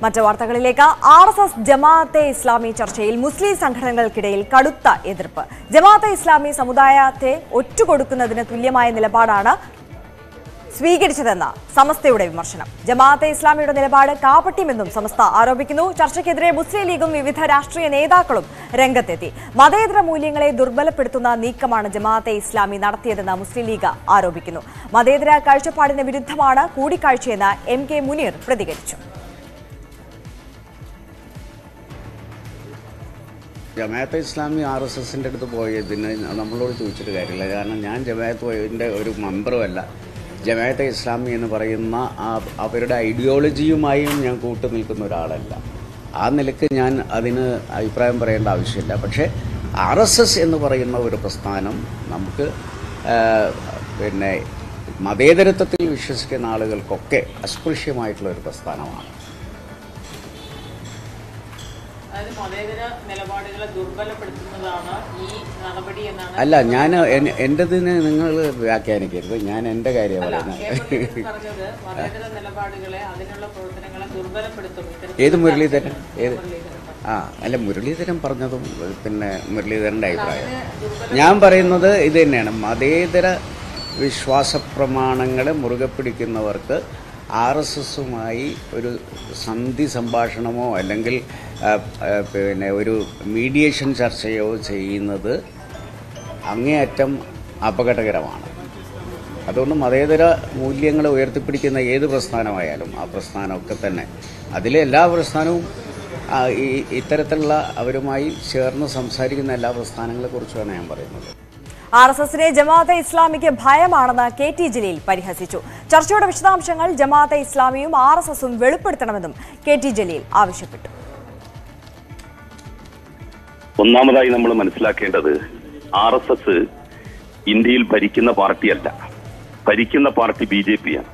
മറ്റു വാർത്തകളിലേക്ക് ആർഎസ്എസ് ജമാഅത്തെ ഇസ്ലാമി ചർച്ചയിൽ മുസ്ലിം സംഘടനകൾക്കിടയിൽ കടുത്ത എതിർപ്പ്. ജമാഅത്തെ ഇസ്ലാമി സമുദായത്തെ ഒറ്റുകൊടുക്കുന്നതിന് തുല്യമായ നിലപാടാണ് സ്വീകരിച്ചതെന്ന സമസ്തയുടെ വിമർശനം. ജമാഅത്തെ ഇസ്ലാമിയുടെ നിലപാട് കാപട്യമെന്നും സമസ്ത ആരോപിക്കുന്നു. ചർച്ചയ്ക്കെതിരെ മുസ്ലിം ലീഗും വിവിധ രാഷ്ട്രീയ നേതാക്കളും രംഗത്തെത്തി. മതേതര മൂല്യങ്ങളെ ദുർബലപ്പെടുത്തുന്ന നീക്കമാണ് ജമാഅത്തെ ഇസ്ലാമി നടത്തിയതെന്ന് മുസ്ലിം ലീഗ് ആരോപിക്കുന്നു. മതേതര കാഴ്ചപ്പാടിന് വിരുദ്ധമാണ് കൂടിക്കാഴ്ചയെന്ന് MK മുനീർ പ്രതികരിച്ചു. ജമാഅത്തെ ഇസ്ലാമി RSSന്റെ അടുത്ത് പോയതിന് നമ്മളോട് ചോദിച്ചിട്ട് കാര്യമില്ല. കാരണം ഞാൻ ജമാഅത്തിൻ്റെ ഒരു മെമ്പറുമല്ല. ജമാഅത്തെ ഇസ്ലാമി എന്ന് പറയുന്ന അവരുടെ ഐഡിയോളജിയുമായും ഞാൻ കൂട്ടുനിൽക്കുന്ന ഒരാളല്ല. ആ നിലയ്ക്ക് ഞാൻ അതിന് അഭിപ്രായം പറയേണ്ട ആവശ്യമില്ല. പക്ഷേ RSS എന്ന് പറയുന്ന ഒരു പ്രസ്ഥാനം നമുക്ക് മതേതരത്വത്തിൽ വിശ്വസിക്കുന്ന ആളുകൾക്കൊക്കെ അസ്പൃശ്യമായിട്ടുള്ള ഒരു പ്രസ്ഥാനമാണ്. അല്ല, ഞാൻ എൻ്റെതിന് നിങ്ങൾ വ്യാഖ്യാനിക്കരുത്. ഞാൻ എൻ്റെ കാര്യം പറയുന്നത്. ഏത് മുരളീധരൻ? അല്ല, മുരളീധരൻ പറഞ്ഞതും മുരളീധരൻ്റെ അഭിപ്രായം. ഞാൻ പറയുന്നത് ഇത് തന്നെയാണ്. മതേതര വിശ്വാസ പ്രമാണങ്ങളെ മുറുകെ പിടിക്കുന്നവർക്ക് RSSുമായി ഒരു സന്ധി സംഭാഷണമോ അല്ലെങ്കിൽ ഒരു മീഡിയേഷൻ ചർച്ചയോ ചെയ്യുന്നത് അങ്ങേയറ്റം അപകടകരമാണ്. അതുകൊണ്ട് മതേതര മൂല്യങ്ങളെ ഉയർത്തിപ്പിടിക്കുന്ന ഏത് പ്രസ്ഥാനമായാലും ആ പ്രസ്ഥാനമൊക്കെ തന്നെ അതിലെ എല്ലാ പ്രസ്ഥാനവും ഇത്തരത്തിലുള്ള അവരുമായി ചേർന്ന് സംസാരിക്കുന്ന എല്ലാ പ്രസ്ഥാനങ്ങളെക്കുറിച്ചുമാണ് ഞാൻ പറയുന്നത്. RSSനെ ജമാഅത്തെ ഇസ്ലാമിക്ക് ഭയമാണെന്ന് KT ജലീൽ പരിഹസിച്ചു. ചർച്ചയുടെ വിശദാംശങ്ങൾ ജമാഅത്തെ ഇസ്ലാമിയും RSSും വെളിപ്പെടുത്തണമെന്നും KT ജലീൽ ആവശ്യപ്പെട്ടു. ഒന്നാമതായി നമ്മൾ മനസ്സിലാക്കേണ്ടത് RSS ഇന്ത്യയിൽ ഭരിക്കുന്ന പാർട്ടിയല്ല. ഭരിക്കുന്ന പാർട്ടി BJP-യാണ്.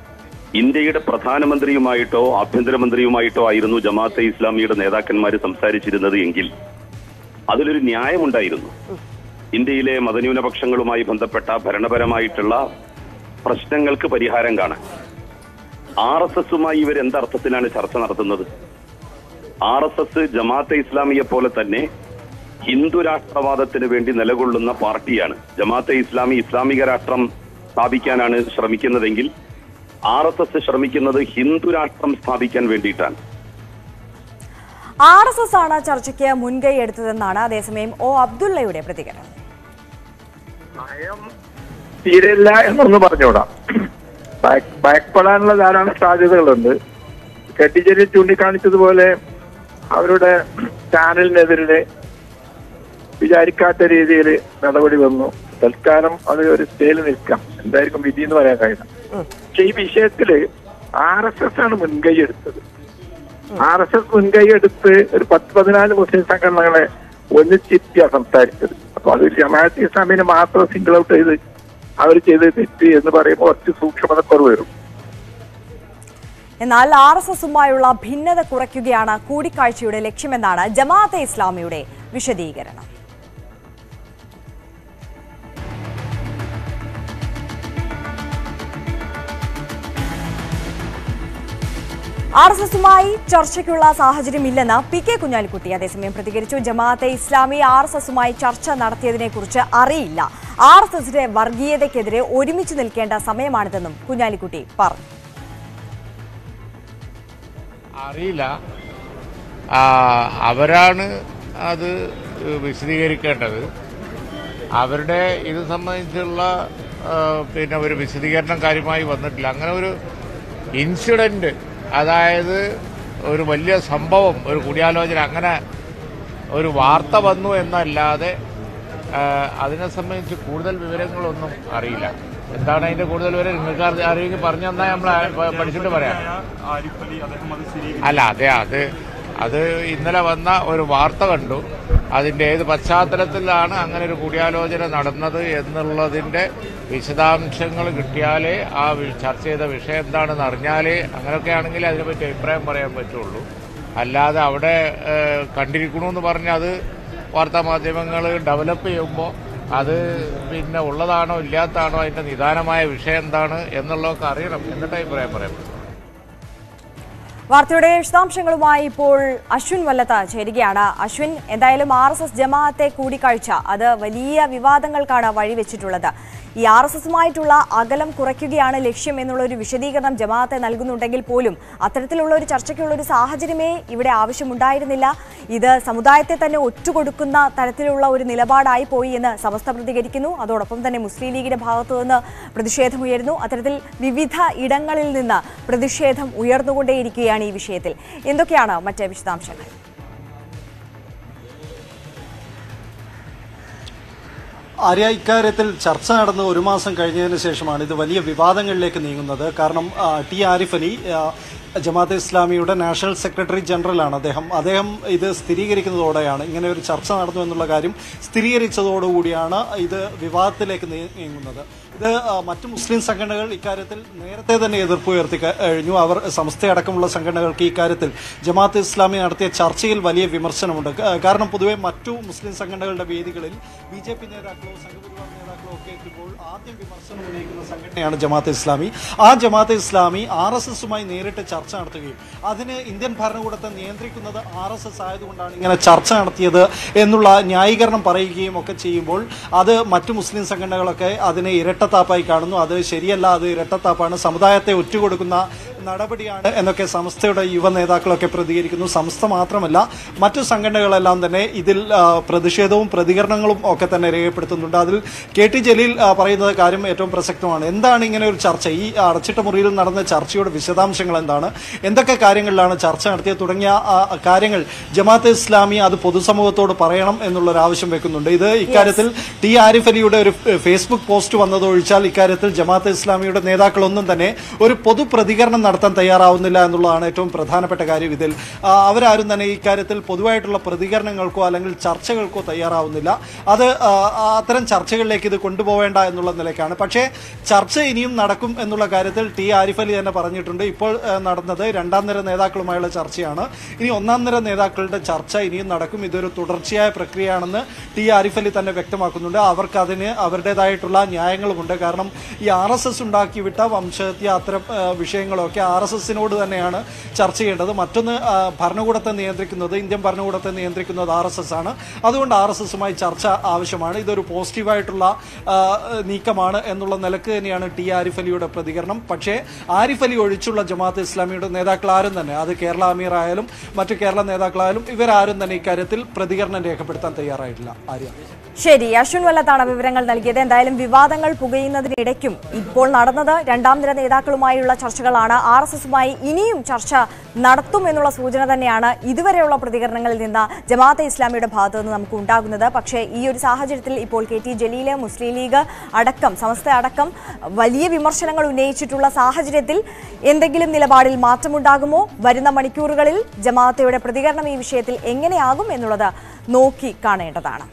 ഇന്ത്യയുടെ പ്രധാനമന്ത്രിയുമായിട്ടോ ആഭ്യന്തരമന്ത്രിയുമായിട്ടോ ആയിരുന്നു ജമാഅത്തെ ഇസ്ലാമിയുടെ നേതാക്കന്മാർ സംസാരിച്ചിരുന്നത് എങ്കിൽ അതിലൊരു ന്യായമുണ്ടായിരുന്നു. ഇന്ത്യയിലെ മതന്യൂനപക്ഷങ്ങളുമായി ബന്ധപ്പെട്ട ഭരണപരമായിട്ടുള്ള പ്രശ്നങ്ങൾക്ക് പരിഹാരം കാണാൻ. RSSുമായി ഇവർ എന്തർത്ഥത്തിലാണ് ചർച്ച നടത്തുന്നത്? RSS ജമാഅത്തെ ഇസ്ലാമിയെ പോലെ തന്നെ ഹിന്ദു രാഷ്ട്രവാദത്തിന് വേണ്ടി നിലകൊള്ളുന്ന പാർട്ടിയാണ്. ജമാഅത്തെ ഇസ്ലാമി ഇസ്ലാമിക രാഷ്ട്രം സ്ഥാപിക്കാനാണ് ശ്രമിക്കുന്നതെങ്കിൽ RSS ശ്രമിക്കുന്നത് ഹിന്ദു രാഷ്ട്രം സ്ഥാപിക്കാൻ വേണ്ടിയിട്ടാണ്. RSS ആണ് ചർച്ചയ്ക്ക് മുൻകൈ എടുത്തതെന്നാണ് അതേസമയം O അബ്ദുള്ളയുടെ പ്രതികരണം. നയം തീരെയില്ല എന്നൊന്ന് പറഞ്ഞുകൂടാ. ഭയപ്പെടാനുള്ള ധാരാളം സാധ്യതകളുണ്ട്. KT ജലീൽ ചൂണ്ടിക്കാണിച്ചതുപോലെ അവരുടെ ചാനലിനെതിരെ വിചാരിക്കാത്ത രീതിയിൽ നടപടി വന്നു. തൽക്കാലം അത് ഒരു സ്റ്റേയിൽ നിൽക്കാം. എന്തായിരിക്കും വിധി എന്ന് പറയാൻ കഴിയില്ല. പക്ഷെ ഈ വിഷയത്തില് RSS ആണ് മുൻകൈ എടുത്തത്. RSS മുൻകൈ എടുത്ത് ഒരു 10-14 മുസ്ലിം സംഘടനകളെ ഒന്നിച്ചിരിക്കുക സംസാരിച്ചത്. അപ്പൊ അത് ജമാഅത്തെ ഇസ്ലാമിനെ മാത്രം സിംഗിൾ ഔട്ട് ചെയ്ത് അവർ ചെയ്ത് തെറ്റ് എന്ന് പറയുമ്പോൾ കുറച്ച് സൂക്ഷ്മതക്കുറവ് വരും. എന്നാൽ RSSുമായുള്ള ഭിന്നത കുറയ്ക്കുകയാണ് കൂടിക്കാഴ്ചയുടെ ലക്ഷ്യമെന്നാണ് ജമാഅത്തെ ഇസ്ലാമിയുടെ വിശദീകരണം. RSSുമായി ചർച്ചയ്ക്കുള്ള സാഹചര്യമില്ലെന്ന് PK കുഞ്ഞാലിക്കുട്ടി അതേസമയം പ്രതികരിച്ചു. ജമാഅത്തെ ഇസ്ലാമി RSSുമായി ചർച്ച നടത്തിയതിനെ കുറിച്ച് അറിയില്ല. RSSന്റെ വർഗീയതയ്ക്കെതിരെ ഒരുമിച്ച് നിൽക്കേണ്ട സമയമാണിതെന്നും കുഞ്ഞാലിക്കുട്ടി പറഞ്ഞു. അറിയില്ല, അവരാണ് അത് വിശദീകരിക്കേണ്ടത്. അവരുടെ ഇത് സംബന്ധിച്ചുള്ള ഒരു വിശദീകരണം കാര്യമായി വന്നിട്ടില്ല. അങ്ങനെ ഒരു ഇൻസിഡന്റ്, അതായത് ഒരു വലിയ സംഭവം, ഒരു കൂടിയാലോചന, അങ്ങനെ ഒരു വാർത്ത വന്നു എന്നല്ലാതെ അതിനെ സംബന്ധിച്ച് കൂടുതൽ വിവരങ്ങളൊന്നും അറിയില്ല. എന്താണ് അതിന്റെ കൂടുതൽ വിവരം? നിങ്ങൾക്ക് അറിയെങ്കിൽ പറഞ്ഞു തന്നാൽ നമ്മൾ പഠിച്ചിട്ട് പറയാം. അല്ല, അത് ഇന്നലെ വന്ന ഒരു വാർത്ത കണ്ടു. അതിന്റെ ഏത് പശ്ചാത്തലത്തിലാണ് അങ്ങനെ ഒരു കൂടിയാലോചന നടന്നത് എന്നുള്ളതിന്റെ വിശദാംശങ്ങൾ കിട്ടിയാലേ ആ ചർച്ച ചെയ്ത വിഷയം എന്താണെന്ന് അറിഞ്ഞാലേ അങ്ങനെയൊക്കെ ആണെങ്കിൽ അതിനെപ്പറ്റി അഭിപ്രായം പറയാൻ പറ്റുള്ളൂ. അല്ലാതെ അവിടെ കണ്ടിരിക്കണമെന്ന് പറഞ്ഞ് അത് വാർത്താമാധ്യമങ്ങൾ ഡെവലപ്പ് ചെയ്യുമ്പോൾ അത് ഉള്ളതാണോ ഇല്ലാത്തതാണോ, അതിന്റെ നിദാനമായ വിഷയം എന്താണ് എന്നുള്ളതൊക്കെ അറിയണം, എന്നിട്ട് അഭിപ്രായം പറയാൻ പറ്റും. വാർത്തയുടെ വിശദാംശങ്ങളുമായി ഇപ്പോൾ അശ്വിൻ വല്ലത്ത് ചേരുകയാണ്. അശ്വിൻ, എന്തായാലും RSS ജമാഅത്തെ കൂടിക്കാഴ്ച അത് വലിയ വിവാദങ്ങൾക്കാണ് വഴിവെച്ചിട്ടുള്ളത്. ഈ RSSുമായിട്ടുള്ള അകലം കുറയ്ക്കുകയാണ് ലക്ഷ്യം എന്നുള്ള ഒരു വിശദീകരണം ജമാഅത്തെ നൽകുന്നുണ്ടെങ്കിൽ പോലും അത്തരത്തിലുള്ള ഒരു ചർച്ചയ്ക്കുള്ള ഒരു സാഹചര്യമേ ഇവിടെ ആവശ്യമുണ്ടായിരുന്നില്ല. ഇത് സമുദായത്തെ തന്നെ ഒറ്റുകൊടുക്കുന്ന തരത്തിലുള്ള ഒരു നിലപാടായി പോയി എന്ന് സമസ്ത പ്രതികരിക്കുന്നു. അതോടൊപ്പം തന്നെ മുസ്ലിം ലീഗിന്റെ ഭാഗത്തു നിന്ന് പ്രതിഷേധമുയരുന്നു. അത്തരത്തിൽ വിവിധ ഇടങ്ങളിൽ നിന്ന് പ്രതിഷേധം ഉയർന്നുകൊണ്ടേയിരിക്കുകയാണ് ഈ വിഷയത്തിൽ. എന്തൊക്കെയാണ് മറ്റ് വിശദാംശങ്ങൾ? ആര്യ, ഇക്കാര്യത്തിൽ ചർച്ച നടന്ന് ഒരു മാസം കഴിഞ്ഞതിന് ശേഷമാണ് ഇത് വലിയ വിവാദങ്ങളിലേക്ക് നീങ്ങുന്നത്. കാരണം ടി ആരിഫ് അലി ജമാഅത്തെ ഇസ്ലാമിയുടെ നാഷണൽ സെക്രട്ടറി ജനറലാണ്. അദ്ദേഹം ഇത് സ്ഥിരീകരിക്കുന്നതോടെയാണ്, ഇങ്ങനെ ഒരു ചർച്ച നടന്നു എന്നുള്ള കാര്യം സ്ഥിരീകരിച്ചതോടുകൂടിയാണ് ഇത് വിവാദത്തിലേക്ക് നീങ്ങുന്നത്. ഇത് മറ്റു മുസ്ലിം സംഘടനകൾ ഇക്കാര്യത്തിൽ നേരത്തെ തന്നെ എതിർപ്പ് ഉയർത്തി കഴിഞ്ഞു. അവർ സംസ്ഥയടക്കമുള്ള സംഘടനകൾക്ക് ഇക്കാര്യത്തിൽ ജമാഅത്തെ ഇസ്ലാമി നടത്തിയ ചർച്ചയിൽ വലിയ വിമർശനമുണ്ട്. കാരണം പൊതുവെ മറ്റു മുസ്ലിം സംഘടനകളുടെ വേദികളിൽ BJP നേതാക്കളോ സംഘപരിവാർ നേതാക്കളോ ഒക്കെ എത്തുമ്പോൾ ആദ്യം വിമർശനം ഉന്നയിക്കുന്ന സംഘടനയാണ് ജമാഅത്തെ ഇസ്ലാമി. ആ ജമാഅത്തെ ഇസ്ലാമി RSSുമായി നേരിട്ട് ചർച്ച നടത്തുകയും അതിന് ഇന്ത്യൻ ഭരണകൂടത്തെ നിയന്ത്രിക്കുന്നത് RSS ആയതുകൊണ്ടാണ് ഇങ്ങനെ ചർച്ച നടത്തിയത് എന്നുള്ള ന്യായീകരണം പറയുകയും ഒക്കെ ചെയ്യുമ്പോൾ അത് മറ്റു മുസ്ലിം സംഘടനകളൊക്കെ അതിനെ ഇരട്ടത്താപ്പായി കാണുന്നു. അത് ശരിയല്ല, അത് ഇരട്ടത്താപ്പാണ്, സമുദായത്തെ ഒറ്റുകൊടുക്കുന്ന നടപടിയാണ് എന്നൊക്കെ സംസ്ഥയുടെ യുവ നേതാക്കളൊക്കെ പ്രതികരിക്കുന്നു. സംസ്ഥ മാത്രമല്ല, മറ്റു സംഘടനകളെല്ലാം തന്നെ ഇതിൽ പ്രതിഷേധവും പ്രതികരണങ്ങളും ഒക്കെ തന്നെ രേഖപ്പെടുത്തുന്നുണ്ട്. അതിൽ KT ജലീൽ പറയുന്നത് കാര്യം ഏറ്റവും പ്രസക്തമാണ്. എന്താണ് ഇങ്ങനെ ഒരു ചർച്ച? ഈ അടച്ചിട്ട മുറിയിൽ നടന്ന ചർച്ചയുടെ വിശദാംശങ്ങൾ എന്താണ്, എന്തൊക്കെ കാര്യങ്ങളിലാണ് ചർച്ച നടത്തിയത് തുടങ്ങിയ കാര്യങ്ങൾ ജമാഅത്തെ ഇസ്ലാമി അത് പൊതുസമൂഹത്തോട് പറയണം എന്നുള്ളൊരു ആവശ്യം വെക്കുന്നുണ്ട്. ഇത് ഇക്കാര്യത്തിൽ ടി ആരിഫ് അലിയുടെ ഒരു ഫേസ്ബുക്ക് പോസ്റ്റ് വന്നതൊഴിച്ചാൽ ഇക്കാര്യത്തിൽ ജമാഅത്തെ ഇസ്ലാമിയുടെ നേതാക്കളൊന്നും തന്നെ ഒരു പൊതു പ്രതികരണം നടത്താൻ തയ്യാറാവുന്നില്ല എന്നുള്ളതാണ് ഏറ്റവും പ്രധാനപ്പെട്ട കാര്യം. ഇതിൽ അവരാരും തന്നെ ഇക്കാര്യത്തിൽ പൊതുവായിട്ടുള്ള പ്രതികരണങ്ങൾക്കോ അല്ലെങ്കിൽ ചർച്ചകൾക്കോ തയ്യാറാവുന്നില്ല. അത് അത്തരം ചർച്ചകളിലേക്ക് ഇത് കൊണ്ടുപോവേണ്ട എന്നുള്ള നിലയ്ക്കാണ്. പക്ഷേ ചർച്ച ഇനിയും നടക്കും എന്നുള്ള കാര്യത്തിൽ ടി ആരിഫ് അലി തന്നെ പറഞ്ഞിട്ടുണ്ട്. ഇപ്പോൾ നടന്നത് രണ്ടാം നിര നേതാക്കളുമായുള്ള ചർച്ചയാണ്. ഇനി ഒന്നാം നിര നേതാക്കളുടെ ചർച്ച ഇനിയും നടക്കും. ഇതൊരു തുടർച്ചയായ പ്രക്രിയയാണെന്ന് ടി ആരിഫ് അലി തന്നെ വ്യക്തമാക്കുന്നുണ്ട്. അവർക്കതിന് അവരുടേതായിട്ടുള്ള ന്യായങ്ങളുമുണ്ട്. കാരണം ഈ RSS ഉണ്ടാക്കിവിട്ട വംശഹത്യ അത്തരം വിഷയങ്ങളൊക്കെ RSSനോട് തന്നെയാണ് ചർച്ച ചെയ്യേണ്ടത്. മറ്റൊന്ന്, ഭരണകൂടത്തെ നിയന്ത്രിക്കുന്നത്, ഇന്ത്യൻ ഭരണകൂടത്തെ നിയന്ത്രിക്കുന്നത് RSS ആണ്. അതുകൊണ്ട് RSSുമായി ചർച്ച ആവശ്യമാണ്. ഇതൊരു പോസിറ്റീവായിട്ടുള്ള നീക്കമാണ് എന്നുള്ള നിലക്ക് തന്നെയാണ് ടി ആരിഫ് അലിയുടെ പ്രതികരണം. പക്ഷേ ആരിഫ് അലി ഒഴിച്ചുള്ള ജമാഅത്തെ ഇസ്ലാമിയുടെ നേതാക്കൾ ആരും തന്നെ, അത് കേരള അമീർ ആയാലും മറ്റു കേരള നേതാക്കളായാലും ഇവരാരും തന്നെ ഇക്കാര്യത്തിൽ പ്രതികരണം രേഖപ്പെടുത്താൻ തയ്യാറായിട്ടില്ല. ആര്യ, ശരി, അശ്വിൻ വല്ലത്താണ് വിവരങ്ങൾ നൽകിയത്. എന്തായാലും വിവാദങ്ങൾ പുകയുന്നതിനിടയ്ക്കും ഇപ്പോൾ നടന്നത് രണ്ടാം നിര നേതാക്കളുമായുള്ള ചർച്ചകളാണ്. RSSുമായി ഇനിയും ചർച്ച നടത്തും എന്നുള്ള സൂചന തന്നെയാണ് ഇതുവരെയുള്ള പ്രതികരണങ്ങളിൽ നിന്ന് ജമാഅത്തെ ഇസ്ലാമിയുടെ ഭാഗത്തു നിന്ന് നമുക്ക് ഉണ്ടാകുന്നത്. പക്ഷേ ഈ ഒരു സാഹചര്യത്തിൽ ഇപ്പോൾ KT ജലീല്, മുസ്ലിം ലീഗ് അടക്കം, സമസ്ത അടക്കം വലിയ വിമർശനങ്ങൾ ഉന്നയിച്ചിട്ടുള്ള സാഹചര്യത്തിൽ എന്തെങ്കിലും നിലപാടിൽ മാറ്റമുണ്ടാകുമോ? വരുന്ന മണിക്കൂറുകളിൽ ജമാഅത്തയുടെ പ്രതികരണം ഈ വിഷയത്തിൽ എങ്ങനെയാകും എന്നുള്ളത് നോക്കി കാണേണ്ടതാണ്.